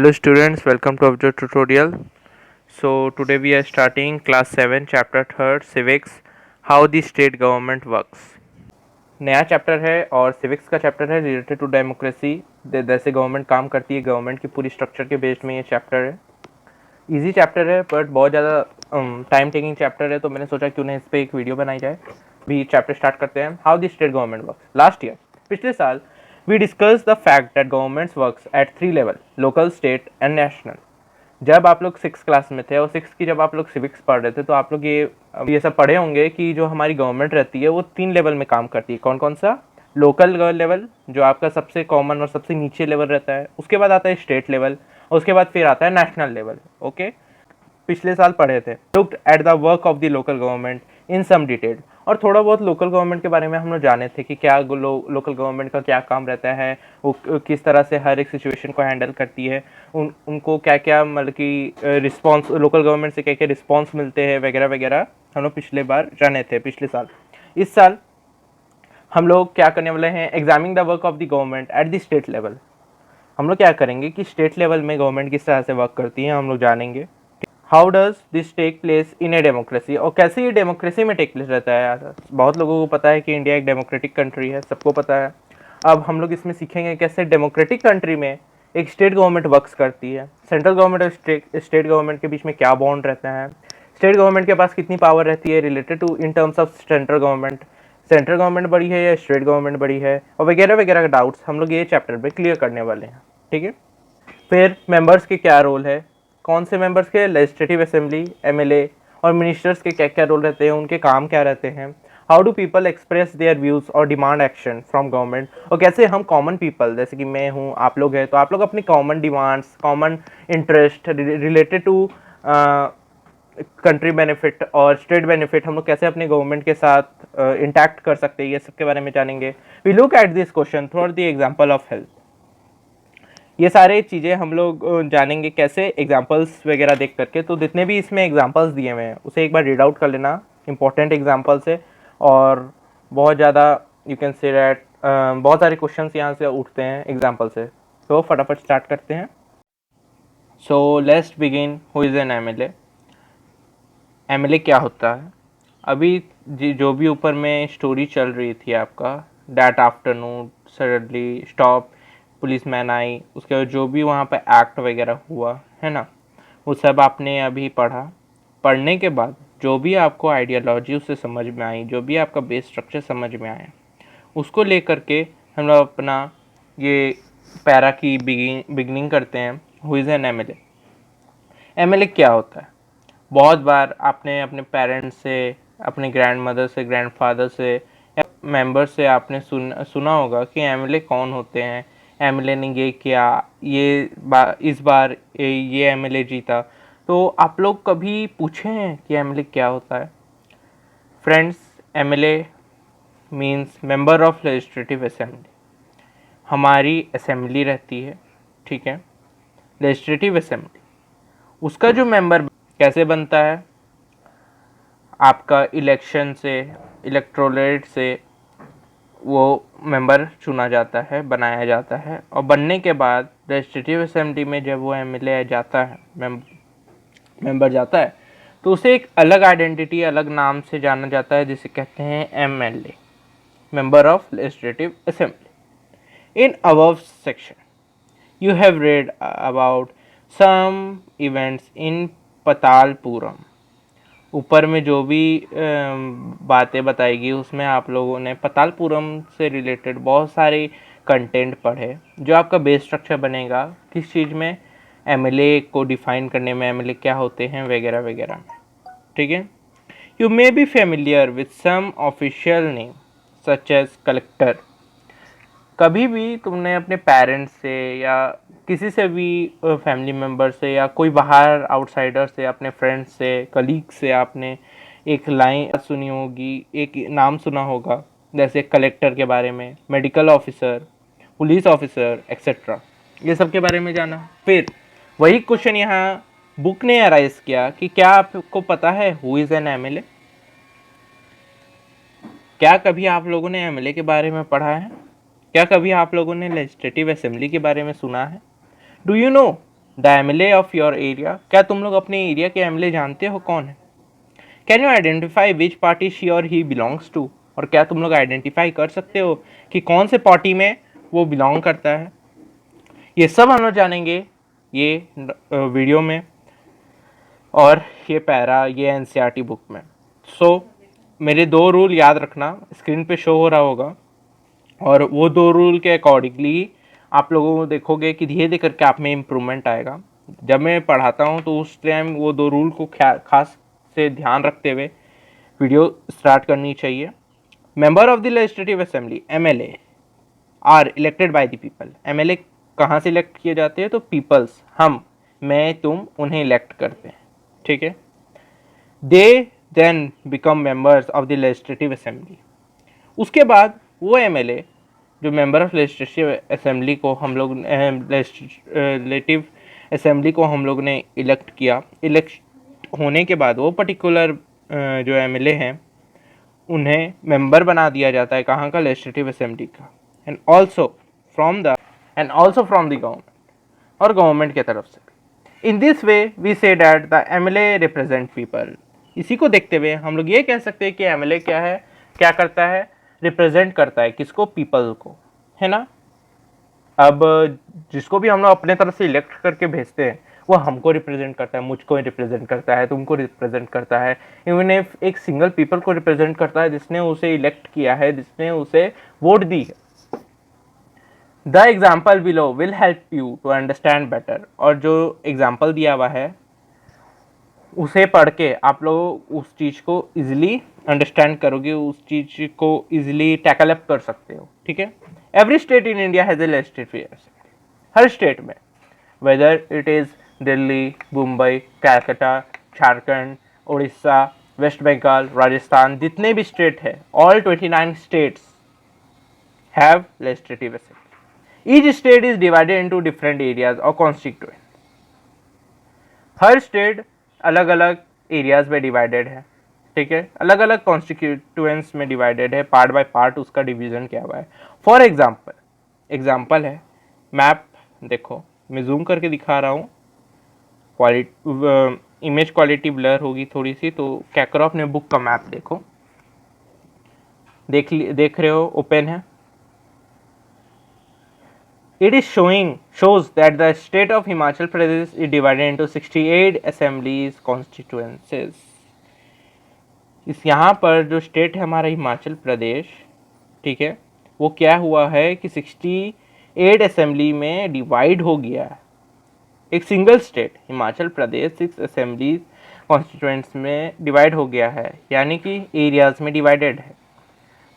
Hello students, welcome to our tutorial. So today we are starting class 7 chapter 3rd civics how the state government works. नया chapter है और civics का chapter है related to democracy, जैसे government काम करती है, गवर्नमेंट की पूरी स्ट्रक्चर के बेस्ड में ये चैप्टर है. इजी चैप्टर है बट बहुत ज़्यादा टाइम टेकिंग चैप्टर है, तो मैंने सोचा क्यों ना इस पर एक वीडियो बनाई जाए. भी चैप्टर स्टार्ट करते हैं. How the state government works. Last year, पिछले साल, we discuss the fact that governments works at 3 level, local, state and national. जब आप लोग 6 क्लास में थे और 6 की जब आप लोग सिविक्स पढ़ रहे थे तो आप लोग ये सब पढ़े होंगे कि जो हमारी गवर्नमेंट रहती है वो 3 लेवल में काम करती है. कौन कौन सा? लोकल लेवल, जो आपका सबसे कॉमन और सबसे नीचे लेवल रहता है. उसके बाद आता है स्टेट लेवल और उसके बाद फिर आता है नेशनल लेवल. ओके, पिछले साल पढ़े थे. Looked at the work of the local government in some detail, और थोड़ा बहुत लोकल गवर्नमेंट के बारे में हम लोग जाने थे कि क्या लोकल गवर्नमेंट का क्या काम रहता है, वो किस तरह से हर एक सिचुएशन को हैंडल करती है, उनको क्या क्या मतलब कि रिस्पॉन्स, लोकल गवर्नमेंट से क्या क्या रिस्पॉन्स मिलते हैं वगैरह वगैरह हम लोग पिछले बार जाने थे पिछले साल. इस साल हम लोग क्या करने वाले हैं, examining the work of the government at the state level. हम लोग क्या करेंगे कि स्टेट लेवल में गवर्नमेंट किस तरह से वर्क करती है हम लोग जानेंगे. How does this take place in a democracy, और कैसे ये डेमोक्रेसी में टेक प्लेस रहता है. यार बहुत लोगों को पता है कि इंडिया एक डेमोक्रेटिक कंट्री है, सबको पता है. अब हम लोग इसमें सीखेंगे कैसे डेमोक्रेटिक कंट्री में एक स्टेट गवर्नमेंट वर्क्स करती है. सेंट्रल गवर्नमेंट और स्टेट गवर्नमेंट के बीच में क्या बॉन्ड रहता है, स्टेट गवर्नमेंट के पास कितनी पावर रहती है related to in terms of central government, central government बड़ी है या स्टेट गवर्नमेंट बड़ी है, और वगैरह वगैरह के डाउट्स हम लोग ये चैप्टर में क्लियर करने वाले हैं. ठीक है. फिर मेंबर्स के क्या रोल है, कौन से मेंबर्स के, लेजिस्लेटिव असेंबली, एमएलए और मिनिस्टर्स के क्या क्या रोल रहते हैं, उनके काम क्या रहते हैं. How do people express their views और डिमांड एक्शन फ्रॉम गवर्नमेंट, और कैसे हम कॉमन पीपल, जैसे कि मैं हूँ, आप लोग हैं, तो आप लोग अपनी common demands, common interest related to country benefit और स्टेट बेनिफिट, हम लोग कैसे अपने गवर्नमेंट के साथ इंटैक्ट कर सकते हैं, ये सब के बारे में जानेंगे. We look at this question through the example of health. ये सारे चीज़ें हम लोग जानेंगे कैसे, एग्जांपल्स वगैरह देख करके. तो जितने भी इसमें एग्जांपल्स दिए हुए हैं उसे एक बार रीड आउट कर लेना, इंपॉर्टेंट एग्जांपल्स है. और बहुत ज़्यादा यू कैन से दैट बहुत सारे क्वेश्चंस यहाँ से उठते हैं एग्जांपल से. तो फटाफट स्टार्ट करते हैं. So let's begin. Who is an MLA. MLA क्या होता है? अभी जो भी ऊपर में स्टोरी चल रही थी आपका, that afternoon suddenly stop, policeman आई, उसके बाद जो भी वहाँ पे एक्ट वगैरह हुआ है ना, वो सब आपने अभी पढ़ा. पढ़ने के बाद जो भी आपको आइडियोलॉजी उससे समझ में आई, जो भी आपका बेस स्ट्रक्चर समझ में आया, उसको लेकर के हम लोग अपना ये पैरा की बिगिनिंग करते हैं. Who is an MLA. MLA क्या होता है? बहुत बार आपने अपने पेरेंट्स से, अपने ग्रैंड मदर से, ग्रैंडफादर से या मेंबर से आपने सुना होगा कि एमएलए कौन होते हैं, एमएलए ने ये किया, इस बार ये एमएलए जीता. तो आप लोग कभी पूछे हैं कि एमएलए क्या होता है? Friends, MLA means member of legislative assembly. हमारी असेंबली रहती है, ठीक है, लेजिस्लेटिव असेंबली. उसका जो मेंबर कैसे बनता है? आपका इलेक्शन से, इलेक्टोरेट से वो मेंबर चुना जाता है, बनाया जाता है, और बनने के बाद लेजिस्लेटिव असेंबली में जब वो एमएलए जाता है, मेंबर जाता है, तो उसे एक अलग आइडेंटिटी, अलग नाम से जाना जाता है, जिसे कहते हैं MLA, member of legislative assembly. In above section you have read about some events in Patalpuram. ऊपर में जो भी बातें बताएगी उसमें आप लोगों ने पतालपुरम से रिलेटेड बहुत सारे कंटेंट पढ़े, जो आपका बेस स्ट्रक्चर बनेगा किस चीज़ में, एमएलए को डिफाइन करने में, एमएलए क्या होते हैं वगैरह वगैरह में. ठीक है. You may be familiar with some official name such as collector. कभी भी तुमने अपने पेरेंट्स से या किसी से भी फैमिली मेम्बर से या कोई बाहर आउटसाइडर से, अपने फ्रेंड्स से, कलीग से आपने एक लाइन सुनी होगी, एक नाम सुना होगा, जैसे कलेक्टर के बारे में, medical officer, police officer etcetera, ये सब के बारे में जाना. फिर वही क्वेश्चन यहाँ बुक ने अराइज किया कि क्या आपको पता है हु इज़ एन एमएलए. क्या कभी आप लोगों ने एमएलए के बारे में पढ़ा है? क्या कभी आप लोगों ने लेजिस्लेटिव असेंबली के बारे में सुना है? Do you know the MLA of your area, क्या तुम लोग अपने एरिया के एमएलए जानते हो कौन है? Can you identify which party she और ही बिलोंग्स टू, और क्या तुम लोग आइडेंटिफाई कर सकते हो कि कौन से पार्टी में वो बिलोंग करता है? ये सब हम लोग जानेंगे ये वीडियो में, और ये पैरा ये एनसीईआरटी बुक में। सो मेरे 2 रूल याद रखना, स्क्रीन पे शो हो रहा होगा, और वो 2 रूल के अकॉर्डिंगली आप लोगों को देखोगे कि धीरे धीरे करके आप में इम्प्रूवमेंट आएगा। जब मैं पढ़ाता हूँ तो उस टाइम वो 2 रूल को खास से ध्यान रखते हुए वीडियो स्टार्ट करनी चाहिए। Member of the legislative assembly MLA are elected by the people. MLA कहाँ से इलेक्ट किए जाते हैं? तो पीपल्स, हम, मैं, तुम, उन्हें इलेक्ट करते हैं, ठीक है। They then become members of the legislative assembly. उसके बाद वो एमएलए जो मेंबर ऑफ लेजिस्लेटिव असेंबली को हम लोग लेजिस्लेटिव असेंबली को हम लोग ने इलेक्ट किया, इलेक्ट होने के बाद वो पर्टिकुलर जो एमएलए हैं उन्हें मेंबर बना दिया जाता है, कहाँ का? लेजिस्लेटिव असेंबली का। And also from the government, और गवर्नमेंट की तरफ से भी। In this way we say that the MLA represent people. इसी को देखते हुए हम लोग ये कह सकते हैं कि एमएलए क्या है, क्या करता है? रिप्रेजेंट करता है किसको? पीपल को, है ना। अब जिसको भी हम लोग अपने तरफ से इलेक्ट करके भेजते हैं वो हमको रिप्रेजेंट करता है, मुझको रिप्रेजेंट करता है, तुमको रिप्रेजेंट करता है, इवन इफ एक सिंगल पीपल को रिप्रेजेंट करता है जिसने उसे इलेक्ट किया है, जिसने उसे वोट दी है। The example below will help you to understand better. और जो एग्जाम्पल दिया हुआ है उसे पढ़ के आप लोग उस चीज़ को इजिली अंडरस्टैंड करोगे, उस चीज़ को इजिली टैकल अप कर सकते हो, ठीक है। Every state in India has a legislative assembly. हर स्टेट में, whether it is Delhi, Mumbai, Calcutta, Jharkhand, Orissa, West Bengal, Rajasthan, जितने भी स्टेट है, all 29 states have legislative assembly. Each state is divided into different areas और कॉन्स्टिट्यूएंट। हर स्टेट अलग अलग एरियाज में डिवाइडेड है, ठीक है, अलग अलग कॉन्स्टिट्यूएंट्स में डिवाइडेड है, पार्ट बाय पार्ट उसका डिवीजन किया हुआ है। फॉर एग्जाम्पल है मैप, देखो मैं जूम करके दिखा रहा हूँ, इमेज क्वालिटी ब्लर होगी थोड़ी सी, तो कैक्रॉफ ने बुक का मैप देखो, देख रहे हो, ओपन है। It is shows that the state of Himachal Pradesh is divided into 68 assemblies constituencies. इस यहाँ पर जो स्टेट है हमारा हिमाचल प्रदेश, ठीक है, वो क्या हुआ है कि 68 असेंबली में डिवाइड हो गया है। एक single state Himachal Pradesh 6 assemblies constituents में डिवाइड हो गया है, यानी कि एरियाज में डिवाइडेड है।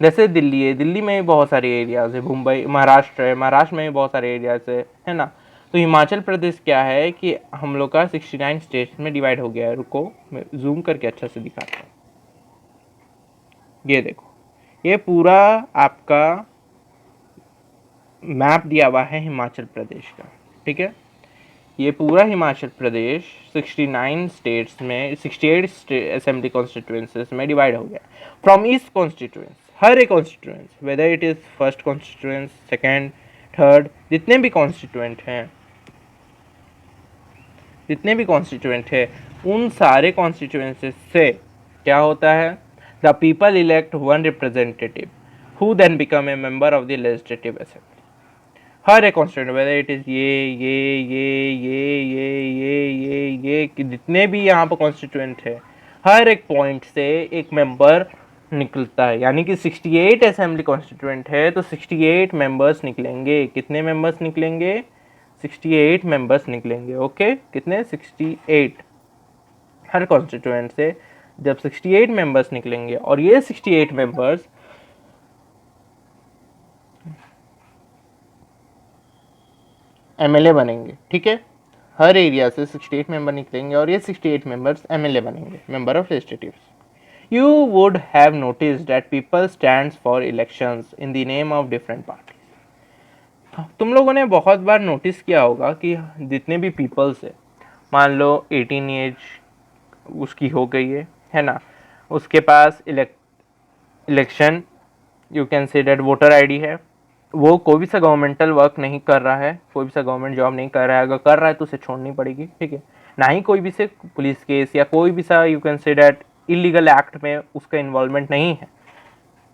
जैसे दिल्ली है, दिल्ली में भी बहुत सारे एरियाज है, मुंबई, महाराष्ट्र है, महाराष्ट्र में भी बहुत सारे एरियाज है ना। तो हिमाचल प्रदेश क्या है कि हम लोग का 69 स्टेट्स में डिवाइड हो गया है। रुको मैं जूम करके अच्छा से दिखाता हूँ। ये देखो, ये पूरा आपका मैप दिया हुआ है हिमाचल प्रदेश का, ठीक है। ये पूरा हिमाचल प्रदेश 69 स्टेट्स में 68 असेंबली कॉन्स्टिट्यूएंसीज में डिवाइड हो गया। फ्रॉम ईस्ट कॉन्स्टिट्यूएंस, हर एक constituents, weather it is first constituents, second, third, जितने भी कॉन्स्टिट्यूएंट हैं, उन सारे कॉन्स्टिट्यूएंसीज से क्या होता है? The people elect one representative who then become a member of the legislative assembly. हर एक कॉन्स्टिट्यूएंट, वेदर इट इज़ ये कि जितने भी यहाँ पर कॉन्स्टिट्यूएंट है, हर एक पॉइंट से एक मेंबर निकलता है। यानी कि 68 असेंबली कॉन्स्टिट्यूएंट है तो 68 मेंबर्स निकलेंगे। कितने मेंबर्स निकलेंगे? 68 मेंबर्स निकलेंगे। ओके, कितने? 68। हर कॉन्स्टिट्यूएंट से जब 68 मेंबर्स निकलेंगे और ये 68 मेंबर्स एमएलए बनेंगे, ठीक है। हर एरिया से 68 मेंबर निकलेंगे और ये 68 मेंबर्स एमएलए बनेंगे, member of legislatives. You would have noticed that people stands for elections in the name of different parties. तुम लोगों ने बहुत बार नोटिस किया होगा कि जितने भी पीपल्स है, मान लो 18 एज उसकी हो गई है ना, उसके पास election, you can say that voter ID है, वो कोई भी सा गवर्नमेंटल वर्क नहीं कर रहा है, कोई भी सा गवर्नमेंट जॉब नहीं कर रहा है, अगर कर रहा है तो उसे छोड़नी पड़ेगी, ठीक है। ना ही कोई भी से पुलिस केस या कोई भी सा you can say that illegal act में उसका इन्वॉल्वमेंट नहीं है,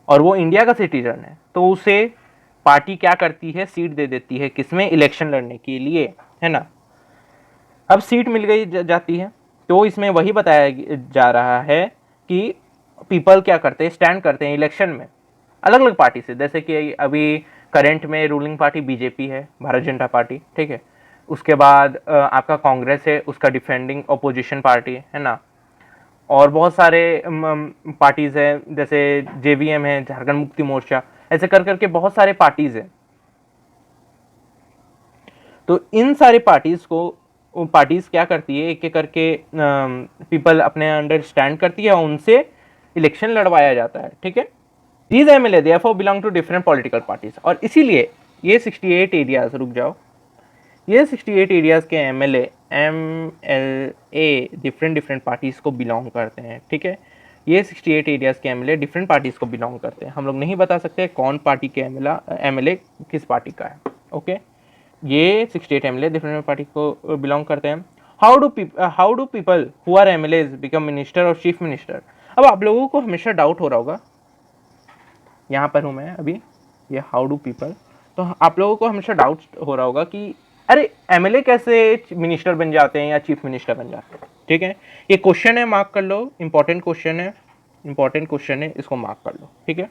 और वो इंडिया का सिटीजन है, तो उसे पार्टी क्या करती है, सीट दे देती है, किसमें, इलेक्शन लड़ने के लिए, है ना। अब सीट मिल गई जाती है, तो इसमें वही बताया जा रहा है कि पीपल क्या करते हैं, स्टैंड करते हैं इलेक्शन में अलग अलग पार्टी से। जैसे कि अभी करंट में रूलिंग पार्टी बीजेपी है, भारत जनता पार्टी, ठीक है। उसके बाद आपका कांग्रेस है, उसका डिफेंडिंग अपोजिशन पार्टी है ना। और बहुत सारे पार्टीज हैं, जैसे जेवीएम है, झारखंड मुक्ति मोर्चा, ऐसे कर करके बहुत सारे पार्टीज हैं। तो इन सारी पार्टीज को पार्टीज क्या करती है, एक एक करके पीपल अपने अंडर स्टैंड करती है और उनसे इलेक्शन लड़वाया जाता है, ठीक है। These MLA therefore belong to different political parties, और इसीलिए ये 68 एरियाज, रुक जाओ, ये 68 एरियाज के MLA डिफरेंट पार्टीज को बिलोंग करते हैं, ठीक है। ये 68 एरियाज के MLA डिफरेंट पार्टीज को बिलोंग करते हैं। हम लोग नहीं बता सकते कौन पार्टी के MLA किस पार्टी का है, ओके। ये 68 MLA डिफरेंट पार्टी को बिलोंग करते हैं। How do people who are MLAs become minister और चीफ मिनिस्टर। अब आप लोगों को हमेशा डाउट हो रहा होगा, यहाँ पर हूँ मैं अभी, ये हाउ डू पीपल, तो आप लोगों को हमेशा डाउट हो रहा होगा कि अरे MLA कैसे मिनिस्टर बन जाते हैं या चीफ मिनिस्टर बन जाते हैं, ठीक है। ये क्वेश्चन है, मार्क कर लो, इंपॉर्टेंट क्वेश्चन है, इसको मार्क कर लो, ठीक है।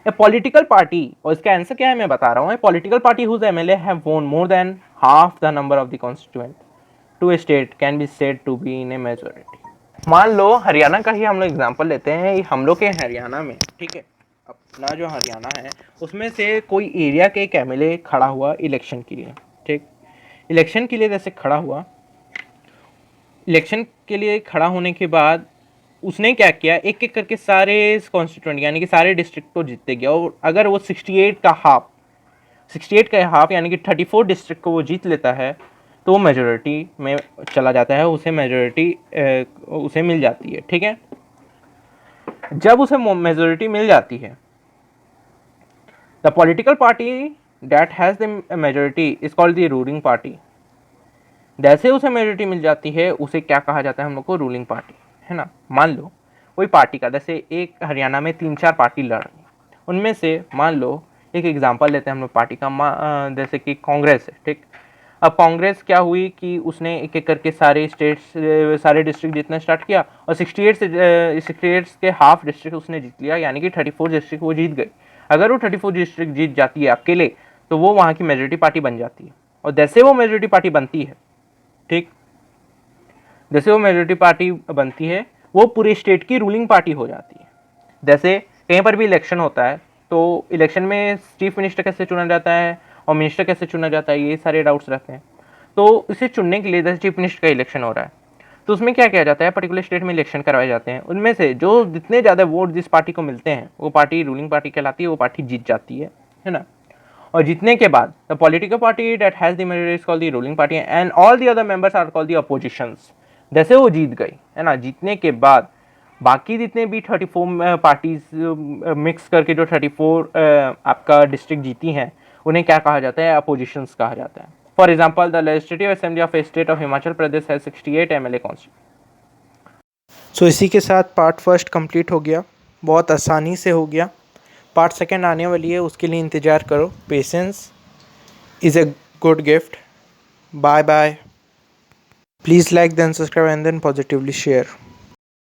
ए पॉलिटिकल पार्टी, और इसका आंसर क्या है मैं बता रहा हूँ, political party whose MLA have won more than half the number of the constituent to a state can be said to be in a majority. मान लो हरियाणा का ही हम लोग एग्जाम्पल लेते हैं, हम लोग के हरियाणा में, ठीक है, अपना जो हरियाणा है उसमें से कोई एरिया के एक MLA खड़ा हुआ इलेक्शन के लिए, ठीक। इलेक्शन के लिए जैसे खड़ा हुआ, इलेक्शन के लिए खड़ा होने के बाद उसने क्या किया, एक एक करके सारे कॉन्स्टिट्यूएंट यानी कि सारे डिस्ट्रिक्ट को जीतते गया, और अगर वो 68 का हाफ यानी कि 34 डिस्ट्रिक्ट को वो जीत लेता है तो वो मेजोरिटी में चला जाता है, उसे मेजोरिटी उसे मिल जाती है, ठीक है। जब उसे मेजोरिटी मिल जाती है, the political party that has the majority is called the ruling party. जैसे उसे मेजोरिटी मिल जाती है उसे क्या कहा जाता है हम लोग को, रूलिंग पार्टी, है ना। मान लो कोई पार्टी का, जैसे एक हरियाणा में 3-4 पार्टी लड़ रही, उनमें से मान लो एक एग्जांपल लेते हैं हम लोग पार्टी का, जैसे कि कांग्रेस है, ठीक। अब कांग्रेस क्या हुई कि उसने एक एक करके सारे स्टेट्स, सारे डिस्ट्रिक्ट जीतना स्टार्ट किया, और 68 के हाफ डिस्ट्रिक्ट उसने जीत लिया, यानी कि 34 डिस्ट्रिक्ट वो जीत गई। अगर वो 34 डिस्ट्रिक्ट जीत जाती है अकेले तो वो वहाँ की मेजोरिटी पार्टी बन जाती है, और जैसे वो मेजोरिटी पार्टी बनती है, ठीक, जैसे वो मेजोरिटी पार्टी बनती है वो पूरे स्टेट की रूलिंग पार्टी हो जाती है। जैसे कहीं पर भी इलेक्शन होता है तो इलेक्शन में चीफ मिनिस्टर कैसे चुना जाता है और मिनिस्टर कैसे चुना जाता है, ये सारे डाउट्स रहते हैं। तो इसे चुनने के लिए जैसे चीफ मिनिस्टर का इलेक्शन हो रहा है तो उसमें क्या किया जाता है, पर्टिकुलर स्टेट में इलेक्शन करवाए जाते हैं, उनमें से जो जितने ज़्यादा वोट जिस पार्टी को मिलते हैं वो पार्टी रूलिंग पार्टी कहलाती है, वो पार्टी जीत जाती है ना। और जीतने के बाद the political party that has the majority is called the ruling party and all the other members are called the oppositions. जैसे वो जीत गई, है ना, जीतने के बाद बाकी जितने भी 34 पार्टीज मिक्स करके जो 34 आपका डिस्ट्रिक्ट जीती हैं उन्हें क्या कहा जाता है, अपोजिशंस कहा जाता है। For example the legislative assembly of state of Himachal Pradesh है 68 MLA कॉन्स्टिट्यूट। सो इसी के साथ पार्ट फर्स्ट कंप्लीट हो गया, बहुत आसानी से हो गया। पार्ट सेकंड आने वाली है, उसके लिए इंतज़ार करो। Patience is a good gift. Bye bye. Please like then subscribe and then positively share.